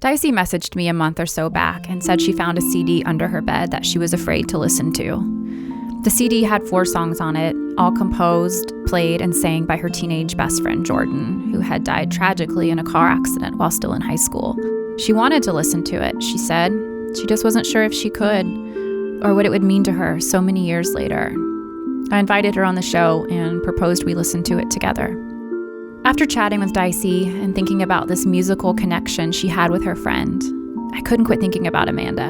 Dycee messaged me a month or so back and said she found a CD under her bed that she was afraid to listen to. The CD had 4 songs on it, all composed, played, and sang by her teenage best friend Jordan, who had died tragically in a car accident while still in high school. She wanted to listen to it, she said. She just wasn't sure if she could, or what it would mean to her so many years later. I invited her on the show and proposed we listen to it together. After chatting with Dycee and thinking about this musical connection she had with her friend, I couldn't quit thinking about Amanda.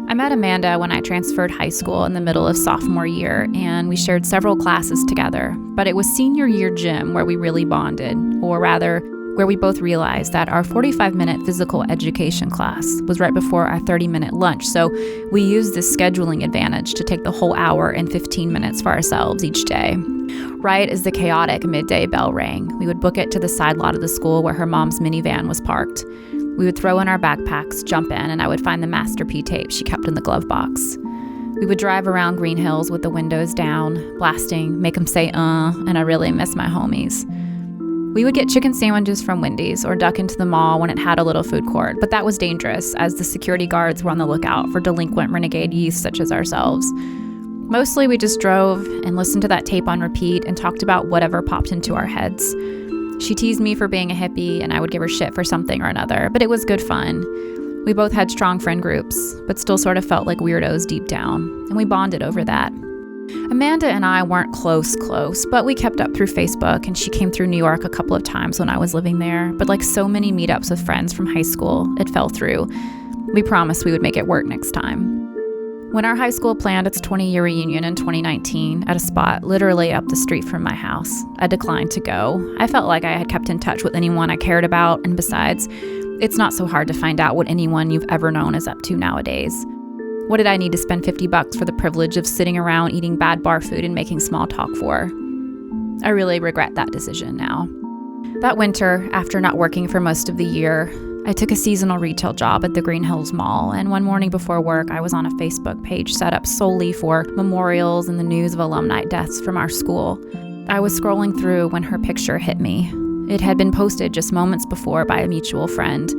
I met Amanda when I transferred high school in the middle of sophomore year, and we shared several classes together, but it was senior year gym where we really bonded, or rather, where we both realized that our 45-minute physical education class was right before our 30-minute lunch, so we used this scheduling advantage to take the whole hour and 15 minutes for ourselves each day. Right as the chaotic midday bell rang, we would book it to the side lot of the school where her mom's minivan was parked. We would throw in our backpacks, jump in, and I would find the Master P tape she kept in the glove box. We would drive around Green Hills with the windows down, blasting Make 'Em Say and I Really Miss My Homies. We would get chicken sandwiches from Wendy's or duck into the mall when it had a little food court, but that was dangerous as the security guards were on the lookout for delinquent renegade youth such as ourselves. Mostly we just drove and listened to that tape on repeat and talked about whatever popped into our heads. She teased me for being a hippie and I would give her shit for something or another, but it was good fun. We both had strong friend groups, but still sort of felt like weirdos deep down, and we bonded over that. Amanda and I weren't close, but we kept up through Facebook, and she came through New York a couple of times when I was living there, but like so many meetups with friends from high school, it fell through. We promised we would make it work next time. When our high school planned its 20-year reunion in 2019 at a spot literally up the street from my house, I declined to go. I felt like I had kept in touch with anyone I cared about, and besides, it's not so hard to find out what anyone you've ever known is up to nowadays. What did I need to spend $50 for the privilege of sitting around eating bad bar food and making small talk for? I really regret that decision now. That winter, after not working for most of the year, I took a seasonal retail job at the Green Hills Mall, and one morning before work, I was on a Facebook page set up solely for memorials and the news of alumni deaths from our school. I was scrolling through when her picture hit me. It had been posted just moments before by a mutual friend.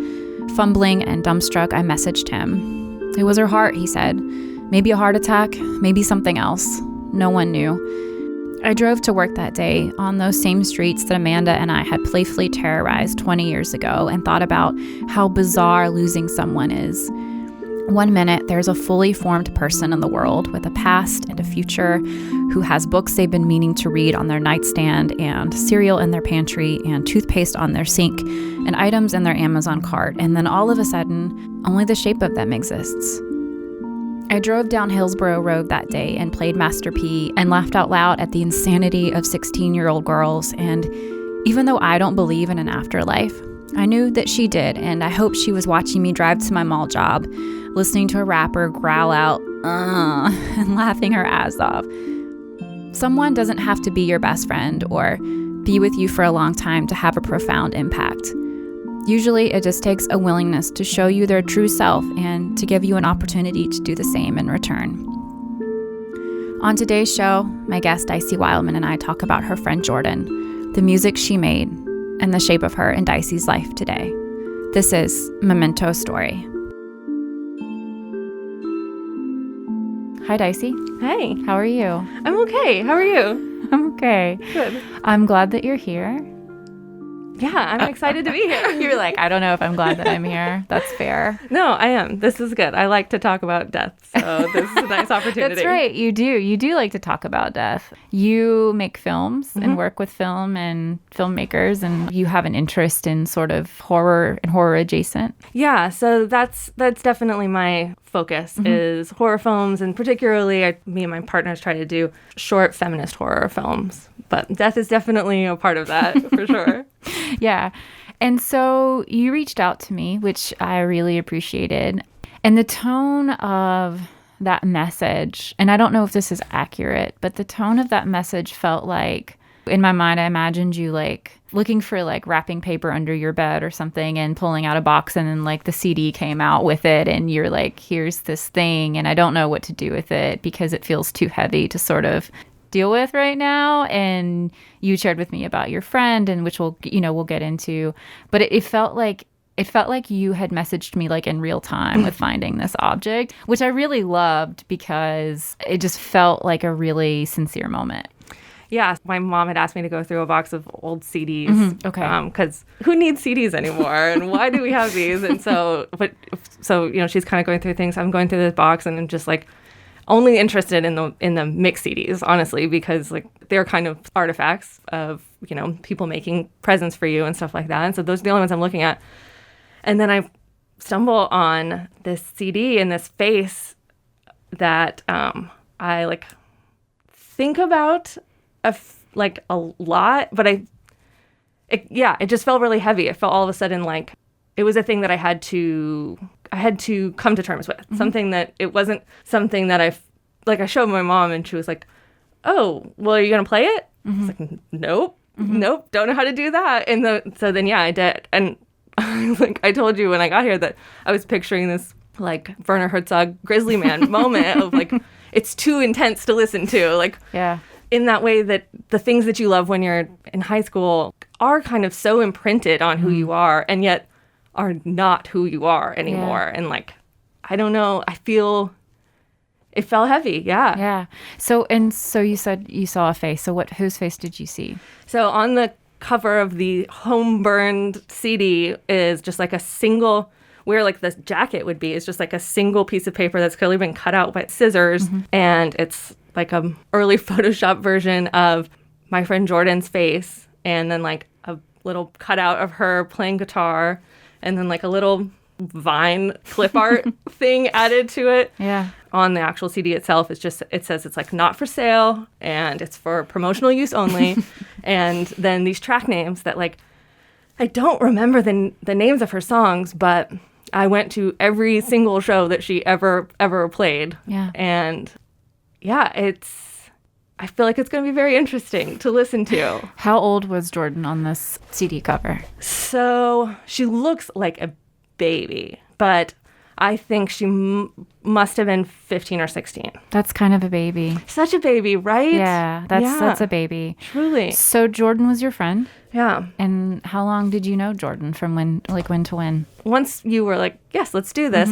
Fumbling and dumbstruck, I messaged him. It was her heart, he said. Maybe a heart attack, maybe something else. No one knew. I drove to work that day on those same streets that Amanda and I had playfully terrorized 20 years ago and thought about how bizarre losing someone is. One minute, there's a fully formed person in the world with a past and a future who has books they've been meaning to read on their nightstand and cereal in their pantry and toothpaste on their sink and items in their Amazon cart, and then all of a sudden, only the shape of them exists. I drove down Hillsborough Road that day and played Master P and laughed out loud at the insanity of 16-year-old girls, and even though I don't believe in an afterlife, I knew that she did, and I hoped she was watching me drive to my mall job, listening to a rapper growl out, and laughing her ass off. Someone doesn't have to be your best friend or be with you for a long time to have a profound impact. Usually, it just takes a willingness to show you their true self and to give you an opportunity to do the same in return. On today's show, my guest Dycee Wildman and I talk about her friend Jordan, the music she made, and the shape of her in Dycee's life today. This is Memento Stori. Hi, Dycee. Hey. How are you? I'm okay. How are you? I'm okay. Good. I'm glad that you're here. Yeah, I'm excited to be here. You're like, I don't know if I'm glad that I'm here. That's fair. No, I am. This is good. I like to talk about death, so this is a nice opportunity. That's right. You do. You do like to talk about death. You make films and work with film and filmmakers, and you have an interest in sort of horror and horror adjacent. Yeah, so that's definitely my focus is horror films, and particularly me and my partners try to do short feminist horror films. But death is definitely a part of that, for sure. Yeah. And so you reached out to me, which I really appreciated. And the tone of that message, and I don't know if this is accurate, but the tone of that message felt like, in my mind, I imagined you like looking for like wrapping paper under your bed or something and pulling out a box, and then like the CD came out with it, and you're like, here's this thing, and I don't know what to do with it because it feels too heavy to sort of deal with right now. And you shared with me about your friend, and which we'll get into, but it felt like it felt like you had messaged me like in real time with finding this object, which I really loved because it just felt like a really sincere moment. Yeah, my mom had asked me to go through a box of old CDs. Okay. Because who needs CDs anymore? And why do we have these? And so, she's kind of going through things. I'm going through this box and I'm just like only interested in the mixed CDs, honestly, because like they're kind of artifacts of, people making presents for you and stuff like that. And so those are the only ones I'm looking at. And then I stumble on this CD and this face that I like think about a lot, but it just felt really heavy. It felt all of a sudden like it was a thing that I had to come to terms with. Something that it wasn't something that I showed my mom and she was like, "Oh, well, are you gonna play it?" I was like, "Nope, don't know how to do that." And so then I did, and like I told you when I got here that I was picturing this like Werner Herzog Grizzly Man moment of like it's too intense to listen to, like in that way that the things that you love when you're in high school are kind of so imprinted on who you are and yet are not who you are anymore. And like, I don't know, I feel it felt heavy. Yeah. So you said you saw a face. So whose face did you see? So on the cover of the home-burned CD is just like a single, where like the jacket would be, is just like a single piece of paper that's clearly been cut out by scissors. And it's like a early Photoshop version of my friend Jordan's face. And then like a little cutout of her playing guitar. And then like a little Vine clip art thing added to it. Yeah. On the actual CD itself, it says it's like not for sale and it's for promotional use only. And then these track names that like, I don't remember the names of her songs, but I went to every single show that she ever played. Yeah. And I feel like it's going to be very interesting to listen to. How old was Jordan on this CD cover? So she looks like a baby, but I think she must have been 15 or 16. That's kind of a baby. Such a baby, right? Yeah, that's a baby. Truly. So Jordan was your friend? Yeah. And how long did you know Jordan from when to when? Once you were like, yes, let's do this,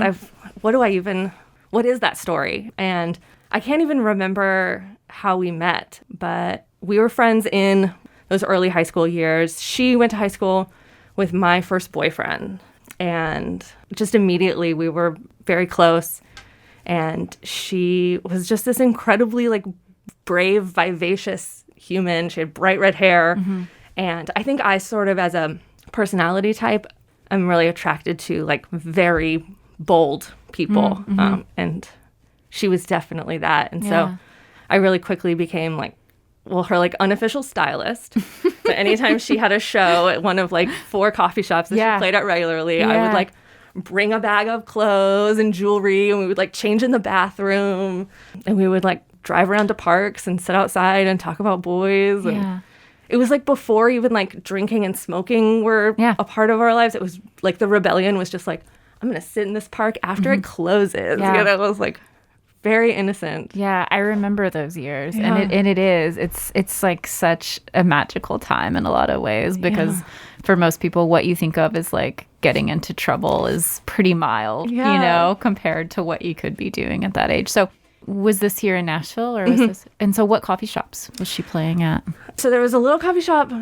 what is that story? And I can't even remember how we met, but we were friends in those early high school years. She went to high school with my first boyfriend. And just immediately we were very close. And she was just this incredibly like brave, vivacious human. She had bright red hair. And I think I sort of, as a personality type, I'm really attracted to like very bold people. And she was definitely that. And so I really quickly became like, her like unofficial stylist. But anytime she had a show at one of like 4 coffee shops that she played at regularly, I would like bring a bag of clothes and jewelry, and we would like change in the bathroom, and we would like drive around to parks and sit outside and talk about boys. And it was like before even like drinking and smoking were a part of our lives. It was like the rebellion was just like, I'm going to sit in this park after it closes. Yeah. It was like very innocent. Yeah, I remember those years. And it's like such a magical time in a lot of ways, because for most people what you think of as like getting into trouble is pretty mild, compared to what you could be doing at that age. So was this here in Nashville, or was this? And so what coffee shops was she playing at? So there was a little coffee shop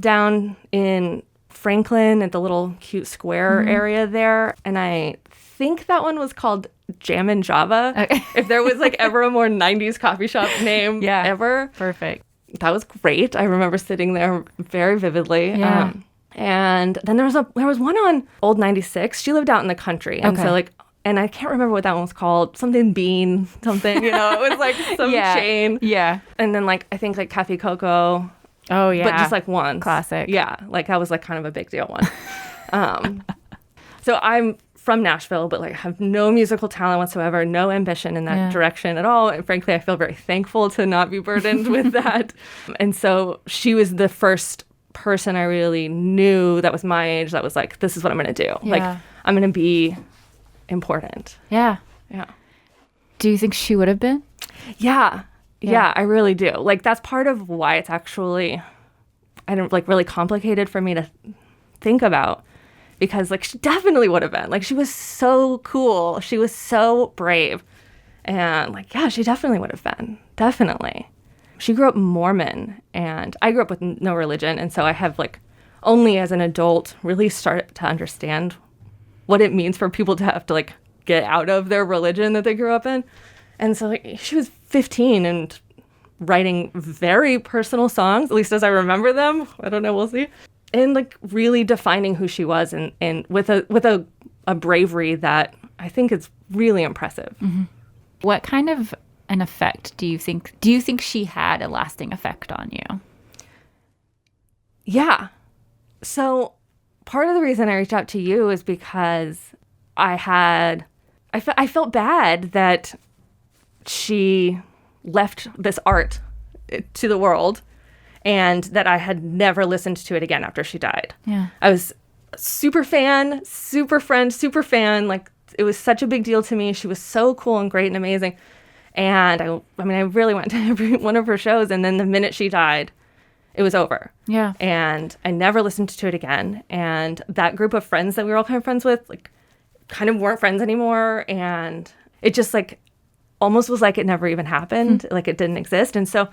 down in Franklin at the little cute square area there, and I think that one was called Jam and Java. Okay. If there was like ever a more 90s coffee shop name ever. Perfect. That was great. I remember sitting there very vividly. Yeah. And then there was one on Old 96. She lived out in the country. And so like, and I can't remember what that one was called. Something Bean, something, it was like some chain. Yeah. And then like, I think like Cafe Coco. Oh yeah. But just like one. Classic. Yeah. Like that was like kind of a big deal one. So I'm from Nashville, but like have no musical talent whatsoever, no ambition in that direction at all. And frankly, I feel very thankful to not be burdened with that. And so she was the first person I really knew that was my age that was like, this is what I'm going to do. Yeah. Like, I'm going to be important. Yeah. Yeah. Do you think she would have been? Yeah. Yeah, I really do. Like, that's part of why it's actually, really complicated for me to think about, because like she definitely would have been. Like she was so cool. She was so brave. And like, yeah, she definitely would have been. Definitely. She grew up Mormon, and I grew up with no religion. And so I have like only as an adult really started to understand what it means for people to have to like get out of their religion that they grew up in. And so like she was 15 and writing very personal songs, at least as I remember them. I don't know, we'll see. And like really defining who she was and with a bravery that I think is really impressive. Mm-hmm. What kind of an effect do you think she had a lasting effect on you? Yeah. So part of the reason I reached out to you is because I felt bad that she left this art to the world and that I had never listened to it again after she died. Yeah. I was super fan, super friend, super fan. Like, it was such a big deal to me. She was so cool and great and amazing. And I really went to every one of her shows. And then the minute she died, it was over. Yeah. And I never listened to it again. And that group of friends that we were all kind of friends with, like, kind of weren't friends anymore. And it just, like, almost was like it never even happened. Like, it didn't exist. And so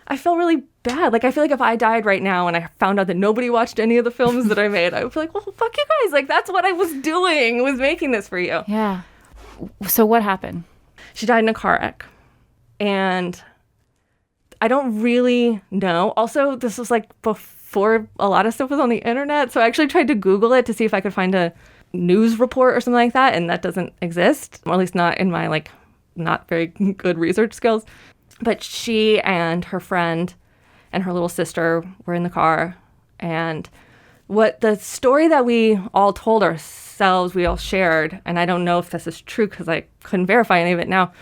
I felt really bad. Like, I feel like if I died right now and I found out that nobody watched any of the films that I made, I would feel like, well, fuck you guys. Like, that's what I was doing, was making this for you. Yeah. So what happened? She died in a car wreck. And I don't really know. Also, this was like before a lot of stuff was on the internet. So I actually tried to Google it to see if I could find a news report or something like that. And that doesn't exist, or at least not in my like not very good research skills. But she and her friend and her little sister were in the car. And what the story that we all told ourselves, we all shared, and I don't know if this is true because I couldn't verify any of it now,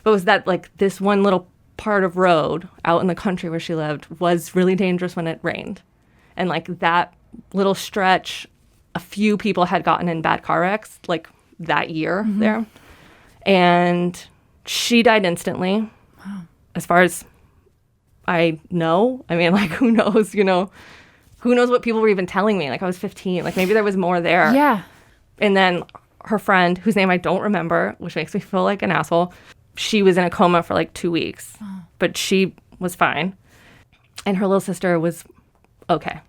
but was that like this one little part of road out in the country where she lived was really dangerous when it rained. And like that little stretch, a few people had gotten in bad car wrecks like that year there. And she died instantly. Wow. As far as I know. I mean, like, who knows, you know? Who knows what people were even telling me? Like, I was 15. Like, maybe there was more there. Yeah. And then her friend, whose name I don't remember, which makes me feel like an asshole, she was in a coma for like 2 weeks. Oh. But she was fine. And her little sister was okay.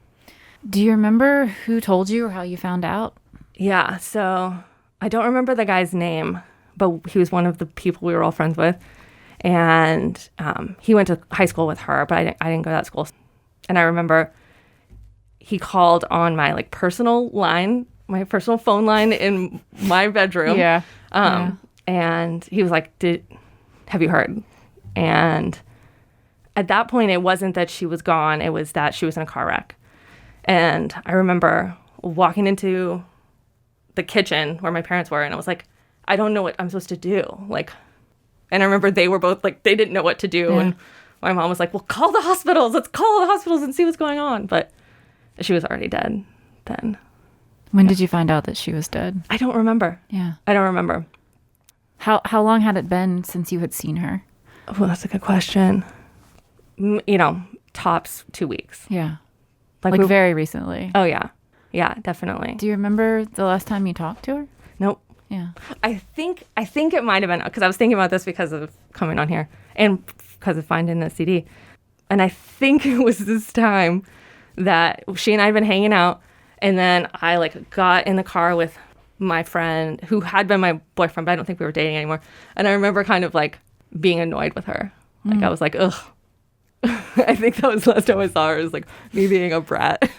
Do you remember who told you or how you found out? Yeah. So I don't remember the guy's name, but he was one of the people we were all friends with. And he went to high school with her, but I didn't go to that school. And I remember he called on my like personal line, my personal phone line in my bedroom. Yeah. And he was like, have you heard? And at that point, it wasn't that she was gone. It was that she was in a car wreck. And I remember walking into the kitchen where my parents were, and I was like, I don't know what I'm supposed to do. Like, and I remember they were both like, they didn't know what to do. Yeah. And my mom was like, well, call the hospitals. Let's call the hospitals and see what's going on. But she was already dead then. When did you find out that she was dead? I don't remember. Yeah. I don't remember. How long had it been since you had seen her? Well, that's a good question. You know, tops 2 weeks. Yeah. Like very recently. Oh, yeah. Yeah, definitely. Do you remember the last time you talked to her? Nope. Yeah. I think it might have been, because I was thinking about this because of coming on here and because of finding the CD. And I think it was this time that she and I had been hanging out, and then I like got in the car with my friend who had been my boyfriend, but I don't think we were dating anymore. And I remember kind of like being annoyed with her. Like I was like, ugh. I think that was the last time I saw her. It was like me being a brat.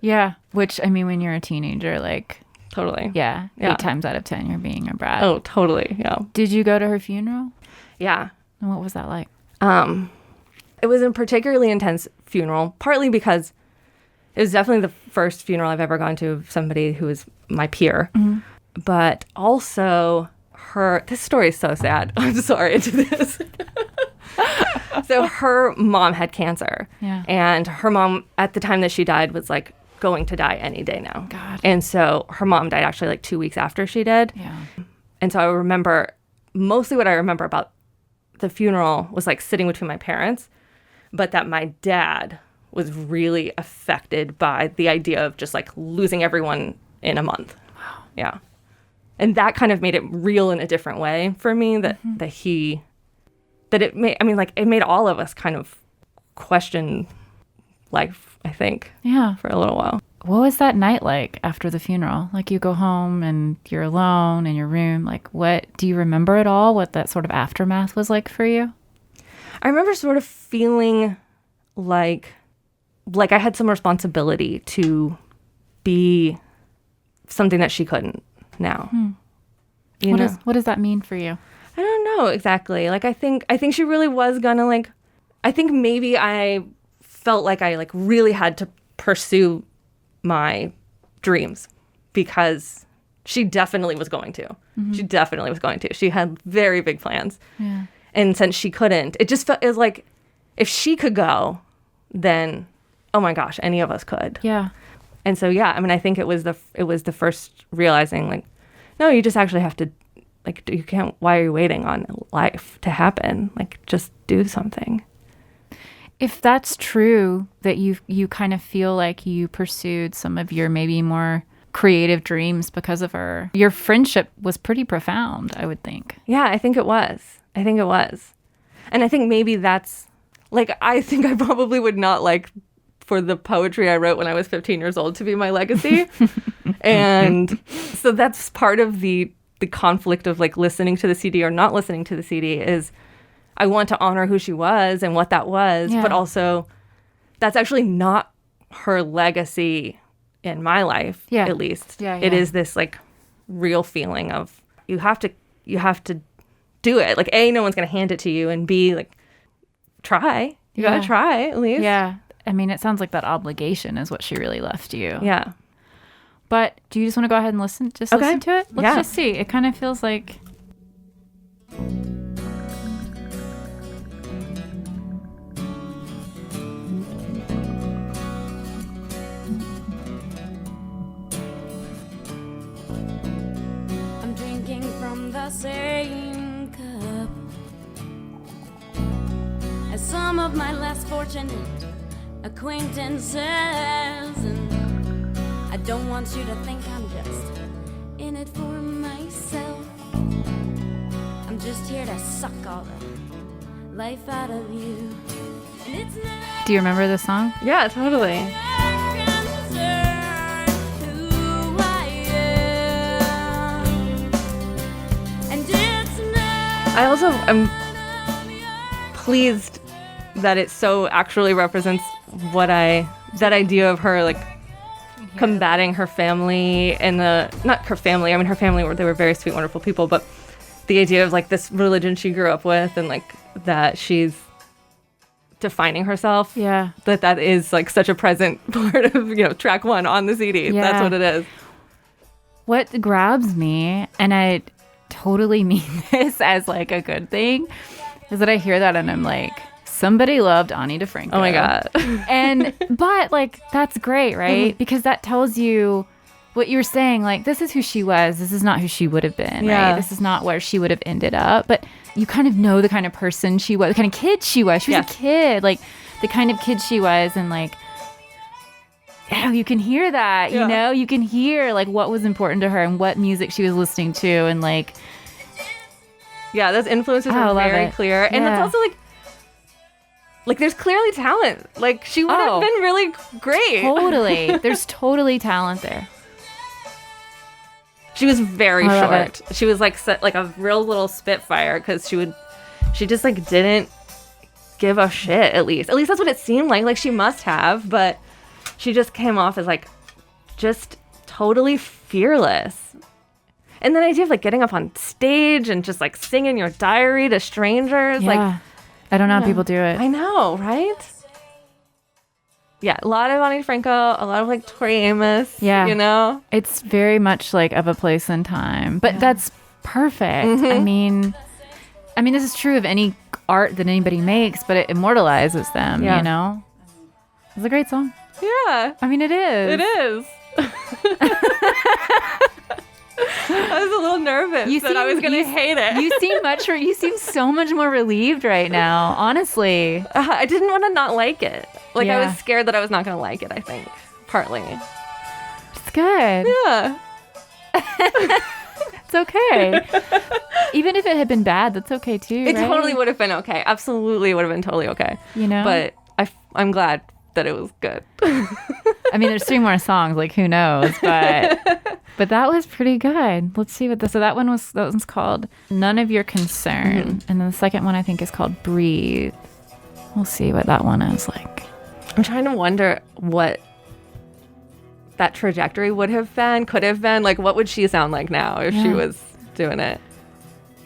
Yeah. Which, I mean, when you're a teenager, like. Totally. Yeah. 8 times out of 10, you're being a brat. Oh, totally. Yeah. Did you go to her funeral? Yeah. And what was that like? It was a particularly intense funeral, partly because it was definitely the first funeral I've ever gone to of somebody who was my peer. Mm-hmm. But also this story is so sad. I'm sorry to this. So her mom had cancer. Yeah. And her mom, at the time that she died, was like going to die any day now. God. And so her mom died actually like 2 weeks after she did. Yeah. And so I remember, mostly what I remember about the funeral was like sitting between my parents, but that my dad was really affected by the idea of just like losing everyone in a month. Wow. Yeah. And that kind of made it real in a different way for me, that it made all of us kind of question life, I think. Yeah. For a little while. What was that night like after the funeral? Like, you go home and you're alone in your room. Like, what do you remember at all? What that sort of aftermath was like for you? I remember sort of feeling like I had some responsibility to be something that she couldn't now. What does that mean for you? I don't know exactly. Like, I think she really was gonna, like, I think maybe I felt like I like really had to pursue my dreams because she definitely was going to. She definitely was going to. She had very big plans. Yeah. And since she couldn't, it just felt, it was like, if she could go, then, oh my gosh, any of us could. Yeah. And so, yeah, I mean, I think it was the first realizing, like, no, you just actually have to, like, you can't, why are you waiting on life to happen? Like, just do something. If that's true, that you kind of feel like you pursued some of your maybe more creative dreams because of her, your friendship was pretty profound, I would think. Yeah, I think it was. And I think maybe that's, like, I think I probably would not like for the poetry I wrote when I was 15 years old to be my legacy. And so that's part of the conflict of, like, listening to the CD or not listening to the CD is I want to honor who she was and what that was, but also that's actually not her legacy in my life, at least. It is this, like, real feeling of you have to do it. Like, A, no one's going to hand it to you, and B, like, try. You got to try, at least. Yeah. I mean, it sounds like that obligation is what she really left you. Yeah. But do you just want to go ahead and listen to it? Let's just see. It kind of feels like... I'm drinking from the same cup as some of my less fortunate acquaintances, and I don't want you to think I'm just in it for myself. I'm just here to suck all the life out of you. And it's not. Do you remember this song? Yeah, totally. I also am pleased that it so actually represents that idea of her, like, combating her family and not her family. I mean, her family they were very sweet, wonderful people, but the idea of, like, this religion she grew up with and, like, that she's defining herself. Yeah. That is, like, such a present part of, track 1 on the CD. Yeah. That's what it is. What grabs me, and I totally mean this as, like, a good thing, is that I hear that and I'm like, somebody loved Ani DiFranco. Oh my God. But, like, that's great, right? Because that tells you what you were saying, like, this is who she was. This is not who she would have been, right? This is not where she would have ended up. But you kind of know the kind of person she was, the kind of kid she was. She was a kid, like, the kind of kid she was, and, like, yeah, you can hear that, you know? You can hear, like, what was important to her and what music she was listening to, and, like... Yeah, those influences are very clear. And it's also, like, there's clearly talent. Like, she would have been really great. Totally. There's totally talent there. She was very short. She was, like a real little spitfire, because she just, like, didn't give a shit, at least. At least that's what it seemed like. Like, she must have, but... She just came off as, like, just totally fearless. And then the idea of, like, getting up on stage and just, like, singing your diary to strangers. Yeah. Like, I don't know how people do it. I know, right? Yeah, a lot of Ani DiFranco, a lot of, like, Tori Amos, you know? It's very much, like, of a place and time. But that's perfect. I mean, this is true of any art that anybody makes, but it immortalizes them, you know? It's a great song. Yeah. I mean, it is. It is. I was a little nervous that I was going to hate it. You seem so much more relieved right now, honestly. I didn't want to not like it. Like, I was scared that I was not going to like it, I think, partly. It's good. Yeah. It's okay. Even if it had been bad, that's okay too. It right? totally would have been okay. Absolutely would have been totally okay. You know? But I'm glad that it was good. I mean, there's 3 more songs. Like, who knows? But that was pretty good. Let's see what so that one's called None of Your Concern. And then the second one I think is called Breathe. We'll see what that one is like. I'm trying to wonder what that trajectory could have been. Like, what would she sound like now if she was doing it?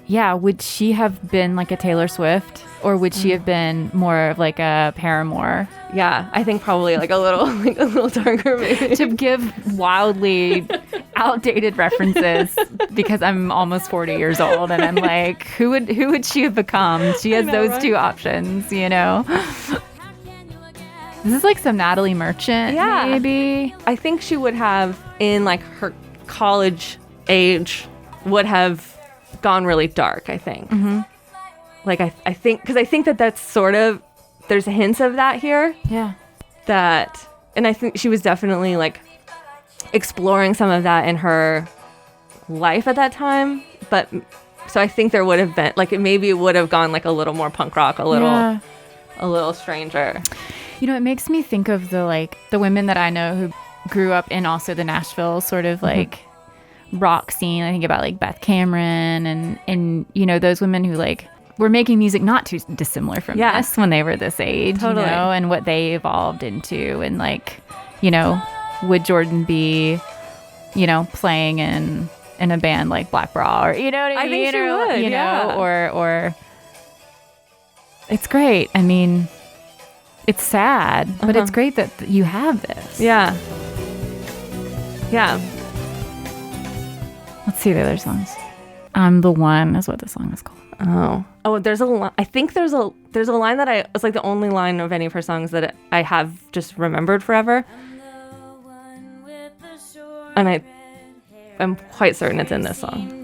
Yeah, would she have been like a Taylor Swift, or would she have been more of like a Paramore? Yeah, I think probably like a little darker maybe. To give wildly outdated references, because I'm almost 40 years old, and I'm like, who would she have become? She has those 2 options, you know. This is like some Natalie Merchant, maybe. I think she would have, in like her college age, would have gone really dark, I think. Like, I think, because I think that's sort of, there's hints of that here. Yeah. And I think she was definitely like exploring some of that in her life at that time. But so I think there would have been, like, maybe it would have gone like a little more punk rock, a little stranger. You know, it makes me think of the women that I know who grew up in also the Nashville sort of like rock scene. I think about like Beth Cameron and you know, those women who like were making music not too dissimilar from this when they were this age, totally. You know, and what they evolved into, and like, you know, would Jordan be, you know, playing in a band like Black Bra, or you know what I mean? I think she would, you know, or it's great. I mean, it's sad, but it's great that you have this. Yeah. Let's see the other songs. I'm the One is what the song is called. Oh, there's a line. I think there's a line that it's like the only line of any of her songs that I have just remembered forever. And I'm quite certain it's in this song.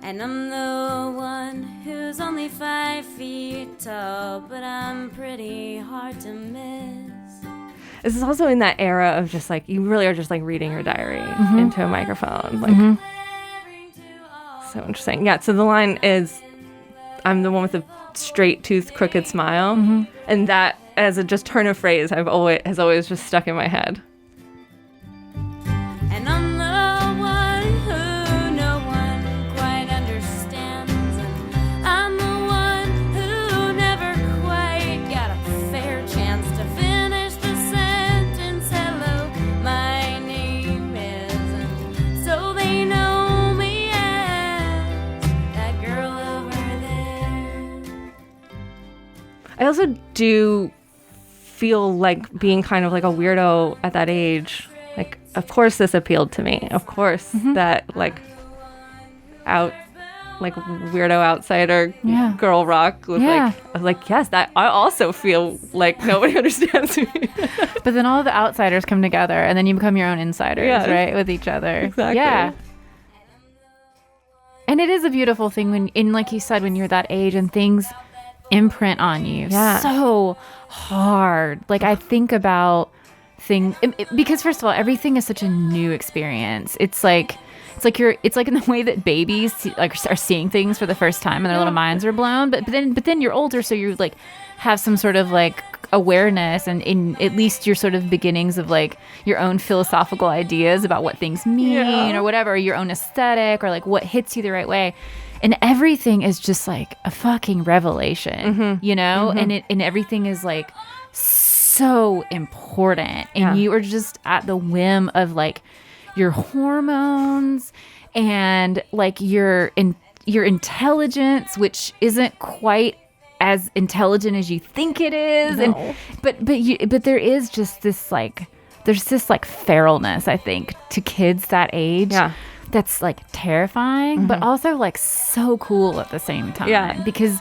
And I'm the one who's only 5 feet tall, but I'm pretty hard to miss. This is also in that era of just like, you really are just like reading your diary into a microphone. Like, so interesting. Yeah, so the line is, I'm the one with the straight tooth, crooked smile. And that, as a just turn of phrase, has always just stuck in my head. And I'm the one who no one quite understands. And I'm the one who never quite got a fair chance to finish the sentence. Hello, my name is. And so they know me as that girl over there. I also do feel like being kind of like a weirdo at that age. Like, of course this appealed to me. Of course that like weirdo outsider girl rock was like, I was like, yes, that I also feel like nobody understands me. But then all the outsiders come together, and then you become your own insiders, right, with each other. Exactly. Yeah. And it is a beautiful thing when, like you said, when you're that age and things imprint on you so hard. Like, I think about things because first of all, everything is such a new experience. It's like in the way that babies are seeing things for the first time and their little minds are blown. But then you're older, so you like have some sort of like awareness and in at least your sort of beginnings of like your own philosophical ideas about what things mean or whatever, or your own aesthetic, or like what hits you the right way. And everything is just like a fucking revelation, you know? And everything is like so important. And you are just at the whim of like your hormones and like your intelligence, which isn't quite as intelligent as you think it is. No. And but there is just this like, there's this like feralness, I think, to kids that age. Yeah. That's like terrifying, but also like so cool at the same time. Yeah. Because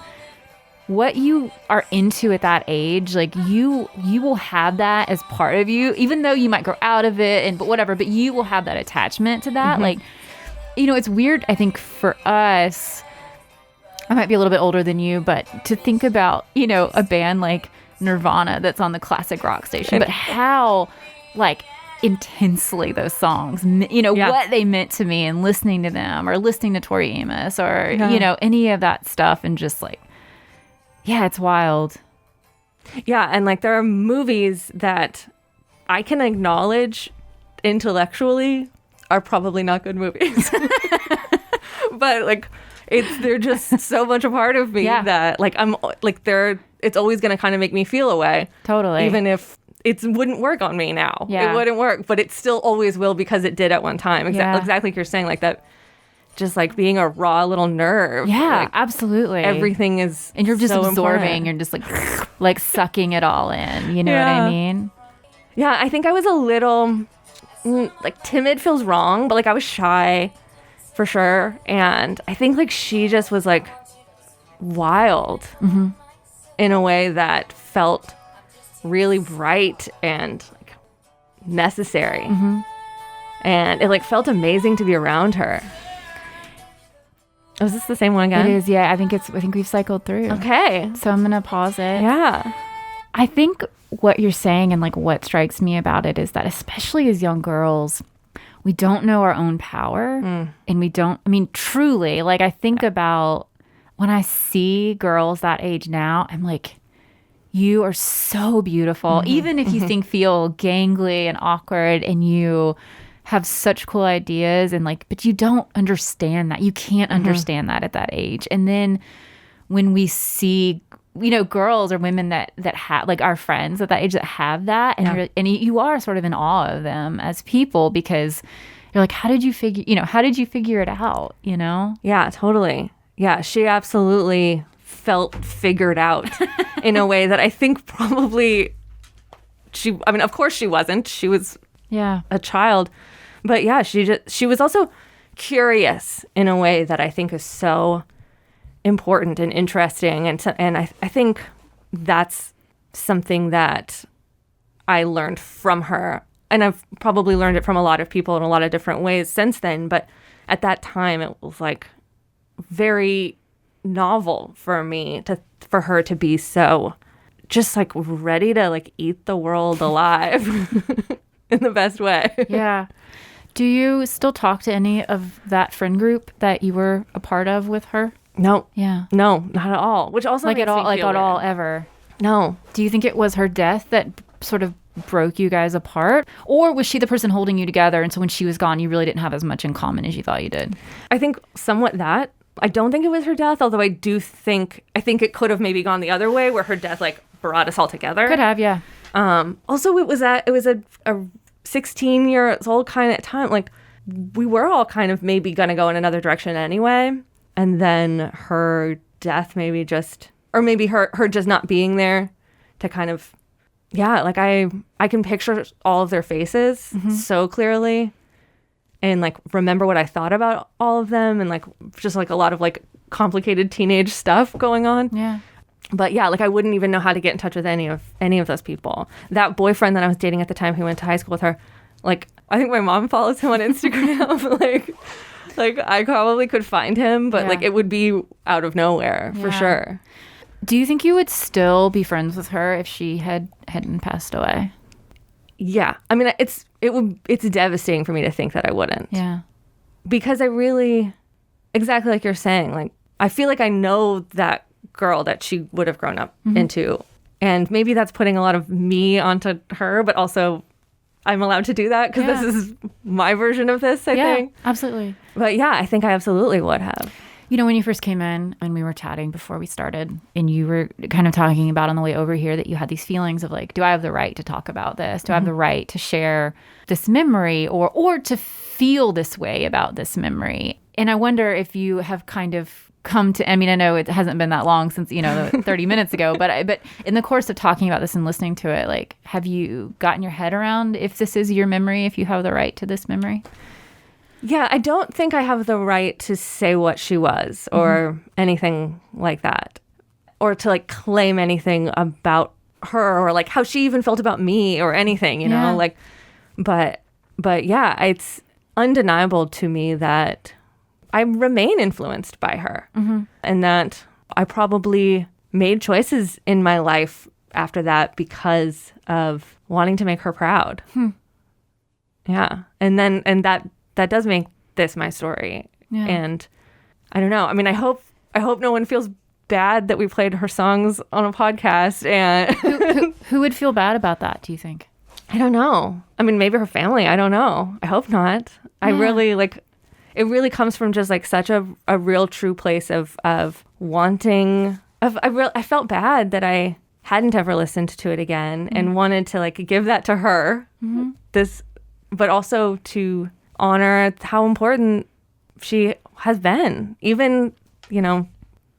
what you are into at that age, like you will have that as part of you, even though you might grow out of it but whatever, but you will have that attachment to that. Like, you know, it's weird, I think, for us, I might be a little bit older than you, but to think about, you know, a band like Nirvana that's on the classic rock station, but how like intensely those songs, what they meant to me, and listening to them or listening to Tori Amos or any of that stuff, and just like, yeah, it's wild. Yeah, and like there are movies that I can acknowledge intellectually are probably not good movies. But like they're just so much a part of me that like I'm like it's always going to kind of make me feel a way. Totally. Even if it wouldn't work on me now. Yeah. It wouldn't work, but it still always will because it did at one time. Exactly like you're saying, like that, just like being a raw little nerve. Yeah, like, absolutely. Everything is and you're just so absorbing. important. You're just like sucking it all in. You know what I mean? Yeah, I think I was a little like timid feels wrong, but like I was shy for sure. And I think like she just was like wild in a way that felt really right and like necessary. And it like felt amazing to be around her. Oh, is this the same one again? It is, yeah. I think we've cycled through. Okay. So I'm gonna pause it. Yeah. I think what you're saying and like what strikes me about it is that especially as young girls, we don't know our own power, and we don't, I mean, truly, like I think about when I see girls that age now, I'm like, you are so beautiful. Even if you feel gangly and awkward, and you have such cool ideas, and like, but you don't understand that. You can't understand that at that age. And then when we see, girls or women that have, like our friends at that age that have that, and you are sort of in awe of them as people, because you're like, how did you figure it out? Yeah, totally. Yeah, she absolutely felt figured out in a way that I think probably of course she wasn't. She was a child. But yeah, she was also curious in a way that I think is so important and interesting. And I think that's something that I learned from her. And I've probably learned it from a lot of people in a lot of different ways since then. But at that time, it was like very novel for me for her to be so just like ready to like eat the world alive in the best way. Yeah. Do you still talk to any of that friend group that you were a part of with her? No. Yeah. No, not at all. Which also like makes at all, me like feel at weird. all ever. No. Do you think it was her death that sort of broke you guys apart, or was she the person holding you together? And so when she was gone, you really didn't have as much in common as you thought you did. I think somewhat that. I don't think it was her death, although I think it could have maybe gone the other way, where her death like brought us all together. Could have, yeah. Also, it was a 16 years old kind of time. Like we were all kind of maybe gonna go in another direction anyway, and then her death maybe her just not being there to kind of, yeah, like I can picture all of their faces so clearly, and like remember what I thought about all of them, and like just like a lot of like complicated teenage stuff going on. Yeah. But yeah, like I wouldn't even know how to get in touch with any of those people. That boyfriend that I was dating at the time, who went to high school with her, like I think my mom follows him on Instagram. like I probably could find him, but like it would be out of nowhere for sure. Do you think you would still be friends with her if she hadn't passed away? Yeah. I mean, it's devastating for me to think that I wouldn't. Yeah. Because I really, exactly like you're saying, like I feel like I know that girl that she would have grown up into. And maybe that's putting a lot of me onto her, but also I'm allowed to do that because this is my version of this, I think. Absolutely. But yeah, I think I absolutely would have. When you first came in and we were chatting before we started, and you were kind of talking about on the way over here that you had these feelings of like, do I have the right to talk about this? Do I have the right to share this memory or to feel this way about this memory? And I wonder if you have kind of come to, I mean, I know it hasn't been that long since, 30 minutes ago, but in the course of talking about this and listening to it, like, have you gotten your head around if this is your memory, if you have the right to this memory? Yeah, I don't think I have the right to say what she was or anything like that, or to like claim anything about her or like how she even felt about me or anything, you know, like, but yeah, it's undeniable to me that I remain influenced by her and that I probably made choices in my life after that because of wanting to make her proud. Yeah. And that does make this my story. Yeah. And I don't know. I mean, I hope no one feels bad that we played her songs on a podcast. And Who would feel bad about that, do you think? I don't know. I mean, maybe her family. I don't know. I hope not. I really it really comes from just like such a real true place of wanting I felt bad that I hadn't ever listened to it again and wanted to like give that to her. But also to honor how important she has been. Even, it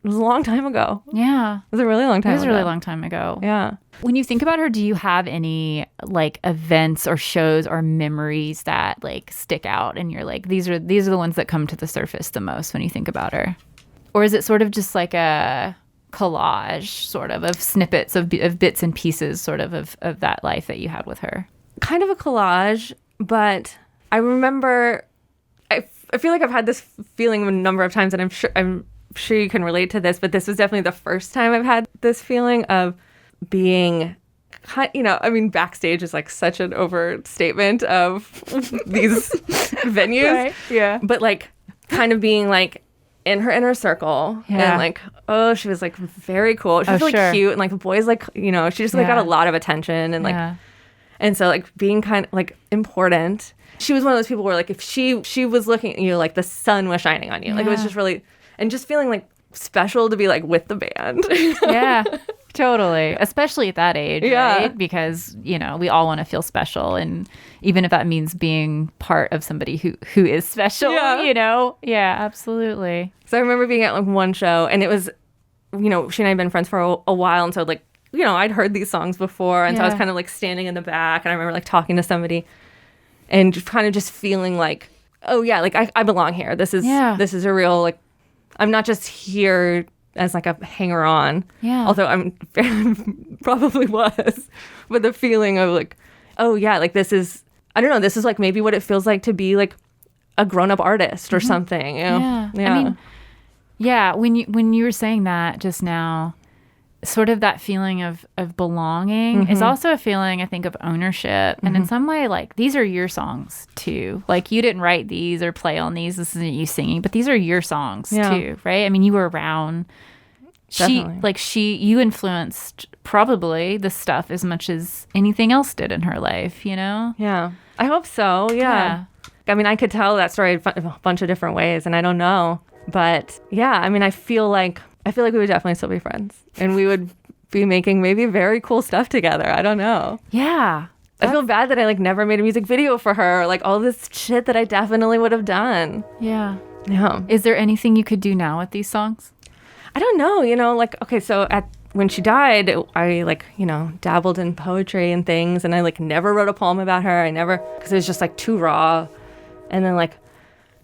was a long time ago. Yeah. It was a really long time ago. It was a really long time ago. Yeah. When you think about her, do you have any like events or shows or memories that like stick out and you're like, these are the ones that come to the surface the most when you think about her? Or is it sort of just like a collage sort of snippets of bits and pieces sort of that life that you had with her? Kind of a collage, but I remember, I feel like I've had this feeling a number of times, and I'm sure you can relate to this, but this was definitely the first time I've had this feeling of being, I mean, backstage is like such an overstatement of these venues. Right. Yeah. But like kind of being like in her inner circle and like, oh, she was like very cool. She was really cute. And like the boys, like, she just like got a lot of attention and like, and so like being kind of like important. She was one of those people where like if she was looking at you, like the sun was shining on you. Like it was just really, and just feeling like special to be like with the band. Yeah, totally. Especially at that age, right? Because, we all want to feel special. And even if that means being part of somebody who is special, Yeah, absolutely. So I remember being at like one show and it was, she and I had been friends for a while. And so like, I'd heard these songs before. And so I was kind of like standing in the back and I remember like talking to somebody and just kind of just feeling like, oh yeah, like I belong here. This is a real, like, I'm not just here as like a hanger-on. Yeah. Although I'm probably was. But the feeling of like, oh yeah, like this is, I don't know, this is like maybe what it feels like to be like a grown-up artist or something. Yeah. I mean, when you were saying that just now, sort of that feeling of belonging is also a feeling, I think, of ownership. And in some way, like, these are your songs too. Like, you didn't write these or play on these. This isn't you singing, but these are your songs too, right? I mean, you were around. You influenced probably the stuff as much as anything else did in her life, Yeah. I hope so. Yeah. I mean, I could tell that story a bunch of different ways, and I don't know. But yeah, I mean, I feel like we would definitely still be friends and we would be making maybe very cool stuff together. I don't know. Yeah. I feel bad that I like never made a music video for her, or, like all this shit that I definitely would have done. Yeah. Yeah. Is there anything you could do now with these songs? I don't know, like, okay, so when she died, I like, dabbled in poetry and things, and I like never wrote a poem about her. Because it was just like too raw. And then like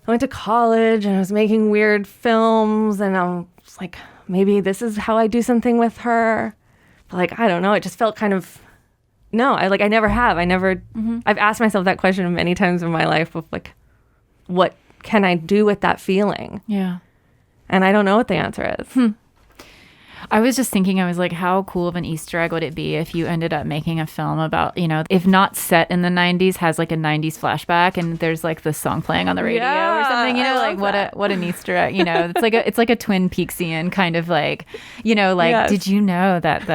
I went to college and I was making weird films, and I was like, maybe this is how I do something with her. But like, I don't know. It just felt kind of, no, I never have. I've asked myself that question many times in my life of like, what can I do with that feeling? Yeah. And I don't know what the answer is. I was just thinking, I was like, how cool of an Easter egg would it be if you ended up making a film about, if not set in the 90s, has like a 90s flashback and there's like this song playing on the radio or something, like what an Easter egg, it's like a Twin Peaksian kind of like, did you know that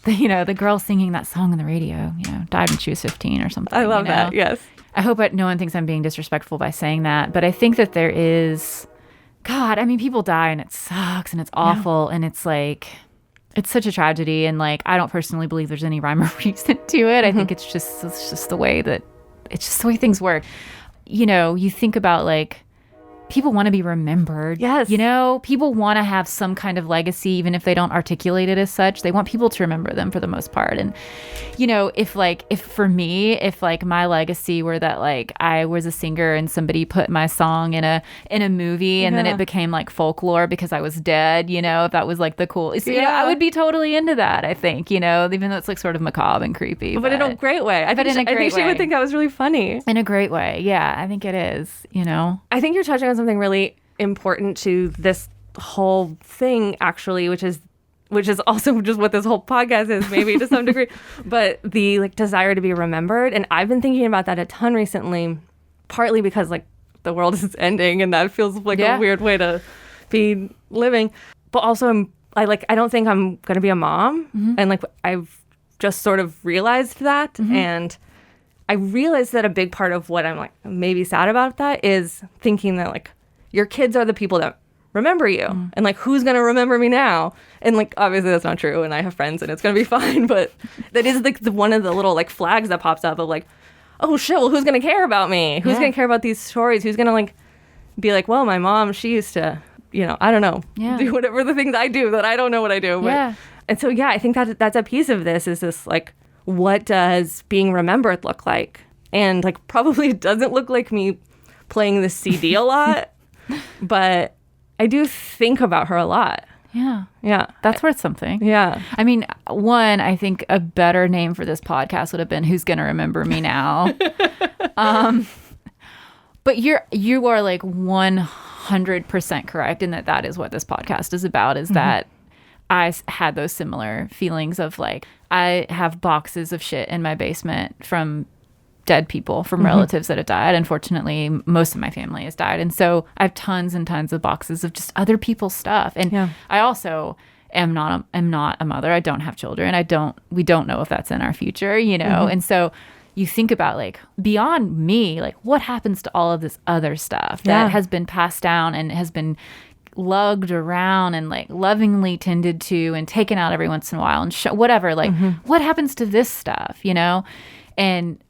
the girl singing that song on the radio, died when she was 15 or something? I love that. Yes. I hope no one thinks I'm being disrespectful by saying that, but I think that there is, God, I mean, people die and it sucks and it's awful and it's like, it's such a tragedy. And like, I don't personally believe there's any rhyme or reason to it. I think it's just the way things work. You think about like, people want to be remembered. Yes. People want to have some kind of legacy, even if they don't articulate it as such. They want people to remember them for the most part. And, if my legacy were that like I was a singer and somebody put my song in a movie and then it became like folklore because I was dead, if that was like the cool, I would be totally into that, I think, even though it's like sort of macabre and creepy. But in a great way. I think she would think that was really funny. In a great way. Yeah, I think it is, I think you're touching on something really important to this whole thing, actually, which is which is also just what this whole podcast is, maybe to some degree, but the like desire to be remembered. And I've been thinking about that a ton recently, partly because like the world is ending and that feels like a weird way to be living. But also I don't think I'm going to be a mom. And like I've just sort of realized that. And I realized that a big part of what I'm like maybe sad about that is thinking that like your kids are the people that remember you. And like, who's going to remember me now? And like, obviously that's not true. And I have friends and it's going to be fine. But that is like one of the little like flags that pops up of like, oh shit, well, who's going to care about me? Who's going to care about these stories? Who's going to like be like, well, my mom, she used to, you know, I don't know, do whatever the things I do that I don't know what I do. But, and so, I think that's a piece of this is this like, what does being remembered look like? And like, probably doesn't look like me playing the CD a lot, but I do think about her a lot. Yeah. Yeah. That's worth something. Yeah. I mean, one, I think a better name for this podcast would have been Who's Gonna Remember Me Now? But you are like 100% correct in that is what this podcast is about, is that I had those similar feelings of like, I have boxes of shit in my basement from dead people, from relatives that have died. Unfortunately, most of my family has died. And so I have tons and tons of boxes of just other people's stuff. And I also am not a mother. I don't have children. We don't know if that's in our future, you know? And so you think about like beyond me, like what happens to all of this other stuff that has been passed down and has been lugged around and like lovingly tended to and taken out every once in a while and whatever, like what happens to this stuff, you know? And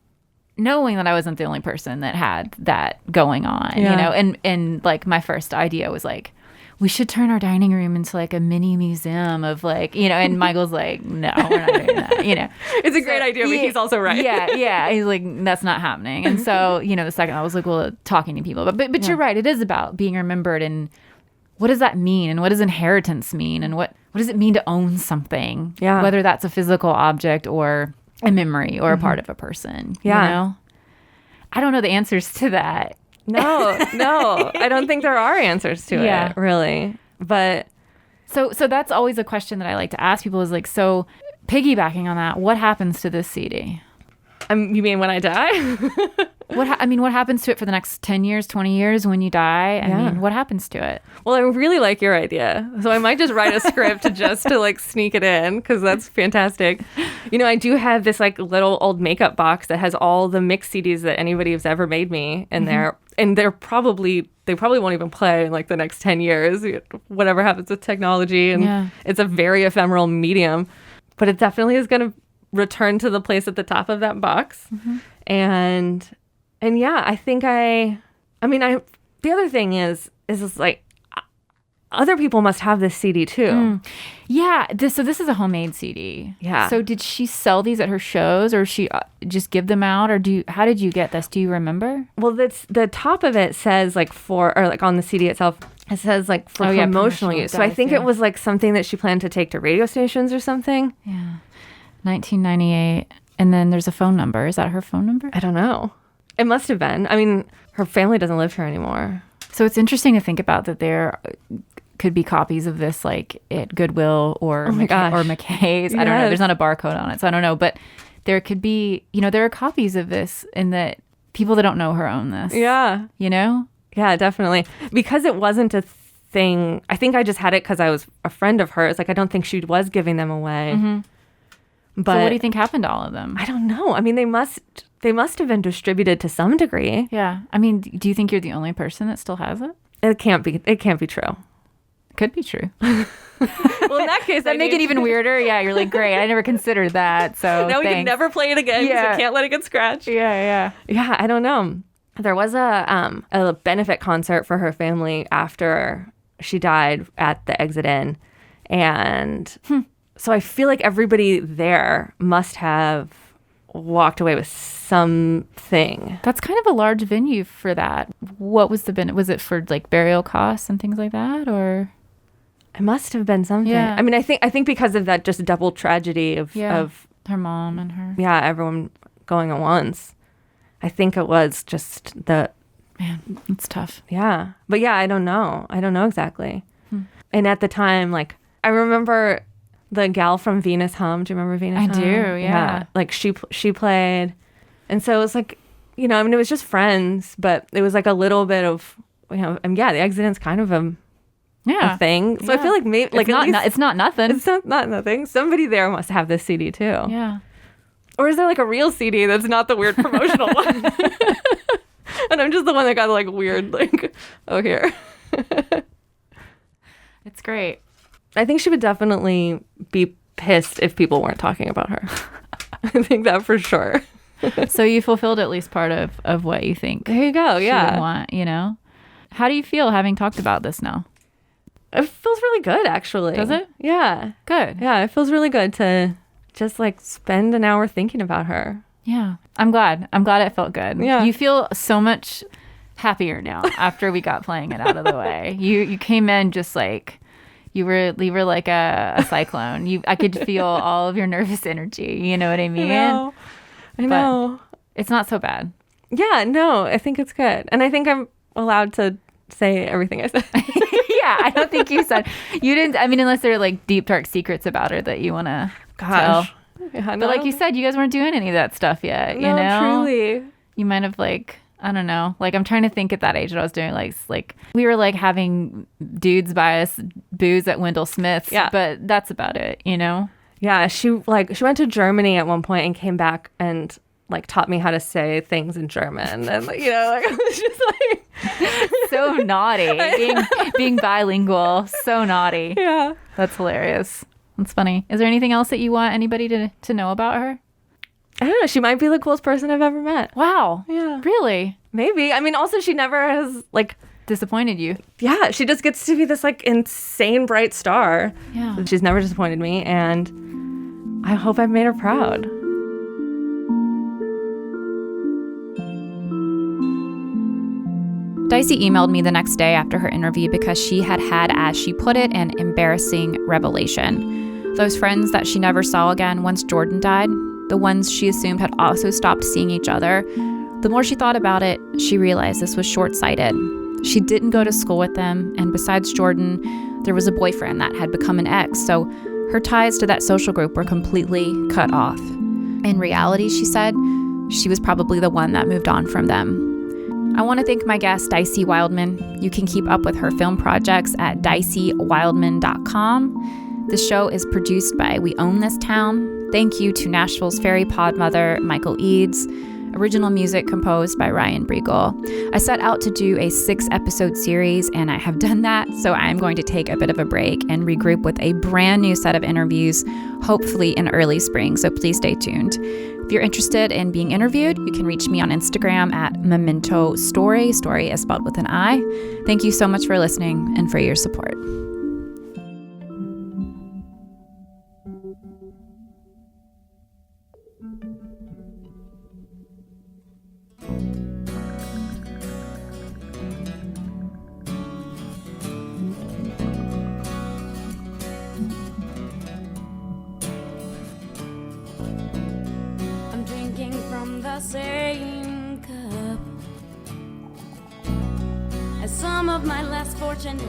knowing that I wasn't the only person that had that going on, you know, and like my first idea was like, we should turn our dining room into like a mini museum of like, you know, and Michael's like, no, we're not doing that, you know. It's a great idea, but he's also right. Yeah. He's like, that's not happening. And so, you know, the second I was like, well, talking to people, but you're right. It is about being remembered and what does that mean? And what does inheritance mean? And what does it mean to own something? Yeah. Whether that's a physical object or a memory or a part of a person. Yeah. You know? I don't know the answers to that. No. I don't think there are answers to it, really. But so that's always a question that I like to ask people is like, so piggybacking on that, what happens to this CD? You mean when I die? What happens to it for the next 10 years, 20 years when you die? I mean, what happens to it? Well, I really like your idea. So I might just write a script just to like sneak it in because that's fantastic. You know, I do have this like little old makeup box that has all the mix CDs that anybody has ever made me in there. And they probably won't even play in like the next 10 years, whatever happens with technology. And it's a very ephemeral medium. But it definitely is going to return to the place at the top of that box. And yeah, I think the other thing is like other people must have this CD too. Yeah. So this is a homemade CD. Yeah. So did she sell these at her shows or she just give them out or how did you get this? Do you remember? Well, that's the top of it says like on the CD itself, it says like for promotional use. So I think it was like something that she planned to take to radio stations or something. Yeah. 1998. And then there's a phone number. Is that her phone number? I don't know. It must have been. I mean, her family doesn't live here anymore. So it's interesting to think about that there could be copies of this like at Goodwill or McKay's. I don't know. There's not a barcode on it, so I don't know. But there could be, you know, there are copies of this in that people that don't know her own this. Yeah. You know? Yeah, definitely. Because it wasn't a thing. I think I just had it because I was a friend of hers. Like, I don't think she was giving them away. But so what do you think happened to all of them? I don't know. I mean, they must have been distributed to some degree. Yeah. I mean, do you think you're the only person that still has it? It can't be true. Could be true. Well, in that case, that make it even weirder. Yeah, you're like, great. I never considered that. So now we can never play it again because I can't let it get scratched. Yeah. I don't know. There was a benefit concert for her family after she died at the Exit Inn, and so I feel like everybody there must have walked away with something. That's kind of a large venue for that. What was was it for like burial costs and things like that, or? It must have been something. Yeah. I mean, I think because of that just double tragedy of her mom and her. Yeah, everyone going at once. I think it was just the... Man, it's tough. Yeah. But yeah, I don't know. I don't know exactly. And at the time, like, I remember the gal from Venus Hum. Do you remember Venus Hum? I do, yeah. Like she played. And so it was like, you know, I mean, it was just friends, but it was like a little bit of, you know, and yeah, the accident's kind of a thing. So I feel like maybe, like, it's not nothing. It's not nothing. Somebody there must have this CD too. Yeah. Or is there like a real CD that's not the weird promotional one? And I'm just the one that got like weird, like, oh, here. It's great. I think she would definitely be pissed if people weren't talking about her. I think that for sure. So you fulfilled at least part of what you think. There you go. She Yeah. would want, you know? How do you feel having talked about this now? It feels really good, actually. Does it? Yeah. Good. Yeah, it feels really good to just like spend an hour thinking about her. Yeah. I'm glad it felt good. Yeah. You feel so much happier now after we got playing it out of the way. You came in just like you were like a cyclone. I could feel all of your nervous energy. You know what I mean? I know. But it's not so bad. Yeah, no, I think it's good. And I think I'm allowed to say everything I said. Yeah, I don't think you said. You didn't, I mean, unless there are like deep, dark secrets about her that you want to tell. Yeah, But like you said, you guys weren't doing any of that stuff yet, you know? Truly. You might have like, I don't know. Like I'm trying to think at that age what I was doing. Like we were like having dudes buy us booze at Wendell Smith's. Yeah. But that's about it, you know? Yeah, she went to Germany at one point and came back and like taught me how to say things in German. And you know, like I was just like So naughty. Being bilingual. So naughty. Yeah. That's hilarious. That's funny. Is there anything else that you want anybody to know about her? I don't know. She might be the coolest person I've ever met. Wow. Yeah. Really? Maybe. I mean, also she never has like Disappointed you? Yeah, she just gets to be this like insane bright star. Yeah. She's never disappointed me, and I hope I've made her proud. Dycee emailed me the next day after her interview because she had, as she put it, an embarrassing revelation. Those friends that she never saw again once Jordan died, the ones she assumed had also stopped seeing each other, the more she thought about it, she realized this was short-sighted. She didn't go to school with them, and besides Jordan, there was a boyfriend that had become an ex, so her ties to that social group were completely cut off. In reality, she said, she was probably the one that moved on from them. I want to thank my guest, Dycee Wildman. You can keep up with her film projects at DyceeWildman.com. The show is produced by We Own This Town. Thank you to Nashville's fairy podmother, Michael Eads. Original music composed by Ryan Briegel. I set out to do a 6-episode series, and I have done that, so I'm going to take a bit of a break and regroup with a brand new set of interviews, hopefully in early spring, so please stay tuned. If you're interested in being interviewed, you can reach me on Instagram at Memento Stori. Story is spelled with an I. Thank you so much for listening and for your support. Same cup as some of my less fortunate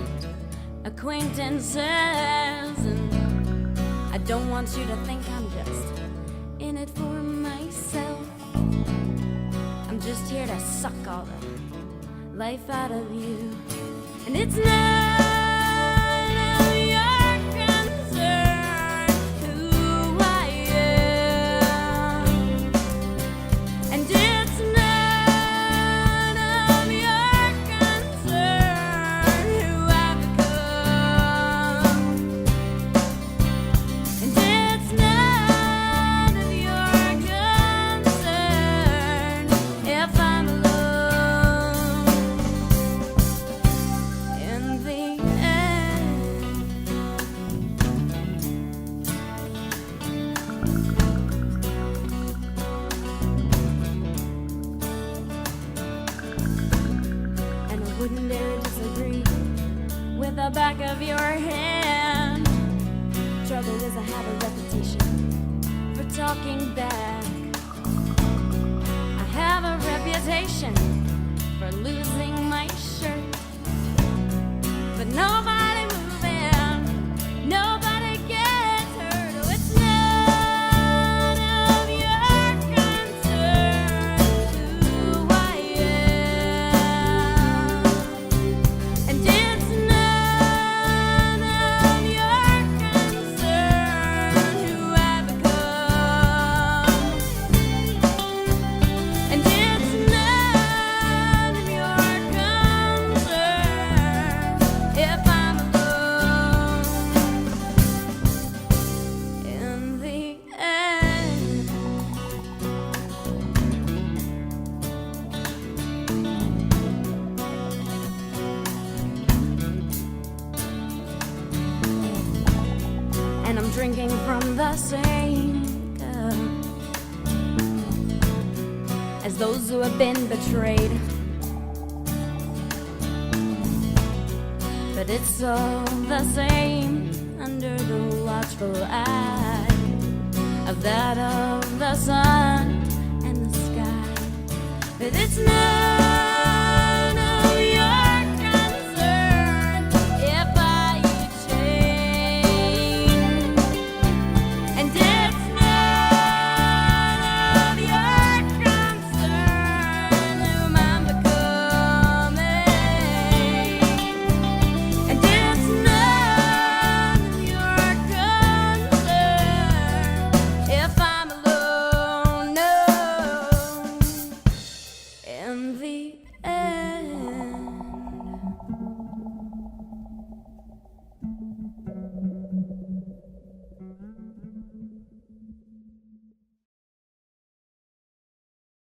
acquaintances, and I don't want you to think I'm just in it for myself. I'm just here to suck all the life out of you, and it's none of your concern who I am. And it's none of your concern who I've become. And it's none of your concern if I'm alone in the end. And I wouldn't dare disagree with the back of your hand. Trouble is I have a reputation for talking back. I have a reputation for losing my shirt. But nobody moving, nobody gets hurt. been betrayed. But it's all the same under the watchful eye of that of the sun and the sky. But it's not